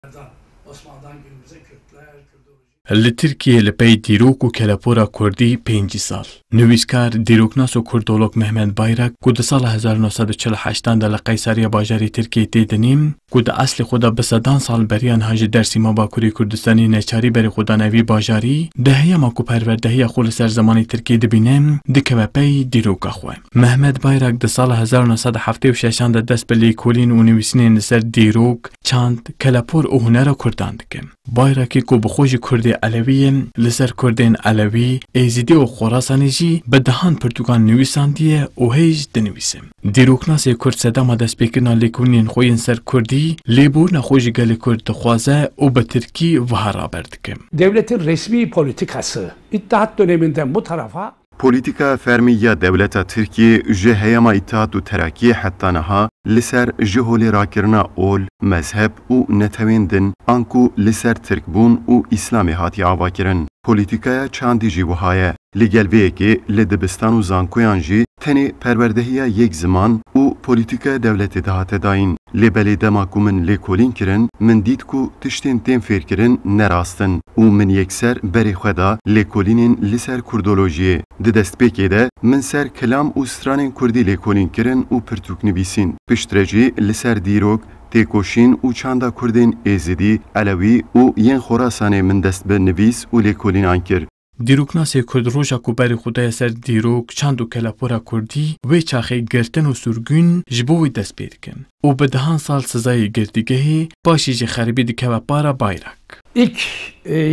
Osmanlı'dan günümüze Kürtler, Kürdoloji. Li Tirkiye li pey dîrok û kelepora Kurdî 5 sal. Nivîskar dîroknas û kurdolog Mehmet Bayrak ku di sala 1948 de li Qeysariya bajarê Tirkiye tê dinîm ku di eslê xwe de bi sedan sal beriyan hajî Dersîma Bakurê Kurdistanê neçarî berê xwe da nevî bajarî di heyema ku perwerdehiya xwe li ser zemanê Tirkiye dibîne dikeve pey dîroka xwe. Mehmet Bayrak di sala 1976 de dest bi lêkolîn û nivîsînên li ser dîrok, çand, kelepor û hunera Kurdan dike. Bayrakê ku bi xwe jî Kurdê Elewî li ser Kurdên Elewî, Êzidî û Xorasanê jî bi dihan pirtûkan nivîsandiye û hêj dinivîse. Dîroknasê Kurd sedema destpêkirina lêkolînên xwe yên ser Kurdî, lêborina xwe ji gelê Kurd dixwaze û bi Tirkî wiha raber dike. Devletin resmi politikası İttihat döneminde bu tarafa Politika fermiya devleta Tirkiye ji heyema İttihat û Terakî heta niha li ser ji holê rakirina ol, mezheb û netewên din an ku li ser Tirkbûn û İslamê hatiye avakirin. Politikaya çandî jî wiha ye. Li gel vê yekê li dibistan û zankoyan jî tenê perwerdehiya yek ziman û polîtikaya devletê dihate dayîn. Lê belê dema ku min lêkolîn kirin, min dît ku tiştên tên fêrkirin nerastin û min yekser berê xwe da lêkolînên li ser kurdolojiyê. Di destpêkê de min ser kilam û stranên Kurdî lêkolîn kirin û pirtûk nivîsîn. Piştre jî li ser dîrok, têkoşîn û çanda Kurdên Êzidî, Elewî û yên Xorasanê min dest bi nivîs û lêkolînan kir. Dîroknasê Kurd roja ku berê xwe daya ser dîrok, çand û kelepora Kurdî, wê çaxê girtin û sûrgûn ji bo wê dest pê dikin. û bi dihan sal sizayê girtîgehê başî ji xeribî dikeve para Bayrak. İlk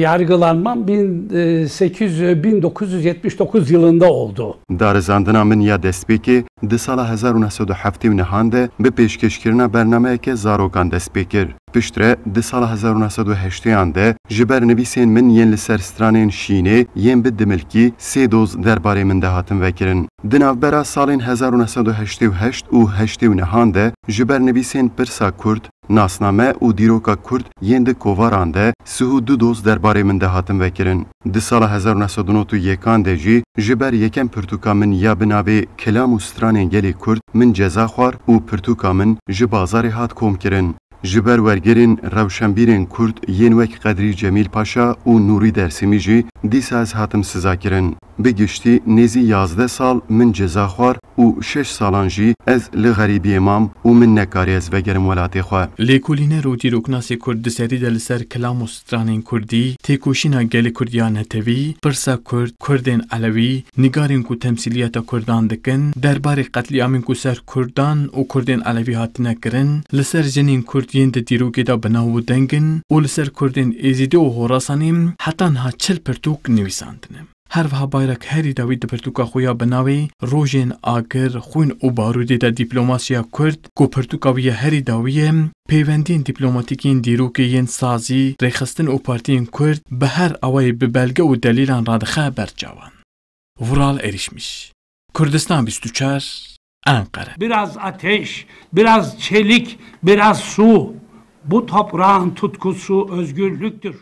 yargılanmam 1979 yılında oldu. Darizandina min ya destpêkê di sala 1970 nihan de bi pêşkêşkirina bernameyeke zarokan dest pê kir. Piştre di sala 1980 de ji ber nivîsên min yên li ser stranên şînê yên bi dimilkî sê doz derbarê min de hatin vekirin. Di navbera salên 1988 û 80 nihan de ji ber nivîsên Pirsa Kurd, Nasname û dîroka Kurd yên di kovaran de sihû du doz derbarê min de hatin vekirin. Di sala 1991 de jî ji ber yekem pirtûka min ya bi navê kelam û stranên gelê Kurd min ceza xwar û pirtûka min ji bazarê hat kom kirin. Ji ber wergerên rewşenbîrên Kurd yên wek Qedrî Cemîl Paşa û Nûrî Dersîmî jî dîsa ez hatim siza kirin. Bi giştî nêzî 11 sal min ceza xwar û 6 salan jî ez li xerîbiyê mam û min nekarî ez vegerim welatê xwe. Lêkolîner û dîroknasê Kurd di serî de li ser kilam û stranên Kurdî, têkoşîna gelê Kurdiya netewî, Pirsa Kurd, Kurdên Elewî, nîgarên ku temsîliyeta Kurdan dikin, derbarê qetlîamên ku ser Kurdan û Kurdên Elewî hatine kirin, li ser jinên Kurd yên di dîrokê de bi nav û dengin û li ser Kurdên Êzidî û Xorasanê heta niha çil pirtûk nivîsandine. Her wiha Bayrak herî dawî di pirtûka xwe ya bi navê rojên agir, xwîn û barûdê de dîplomasiya Kurd ku pirtûka wî ya herî dawî ye, pêwendiyên dîplomatîkên dîrokê yên sazî, rêxistin û partiyên Kurd bi her awayê bi belge û delîlan radixe berçavan. Vural erişmiş. Kurdistan 24, Ankara. Biraz ateş, biraz çelik, biraz su. Bu toprağın tutkusu özgürlüktür.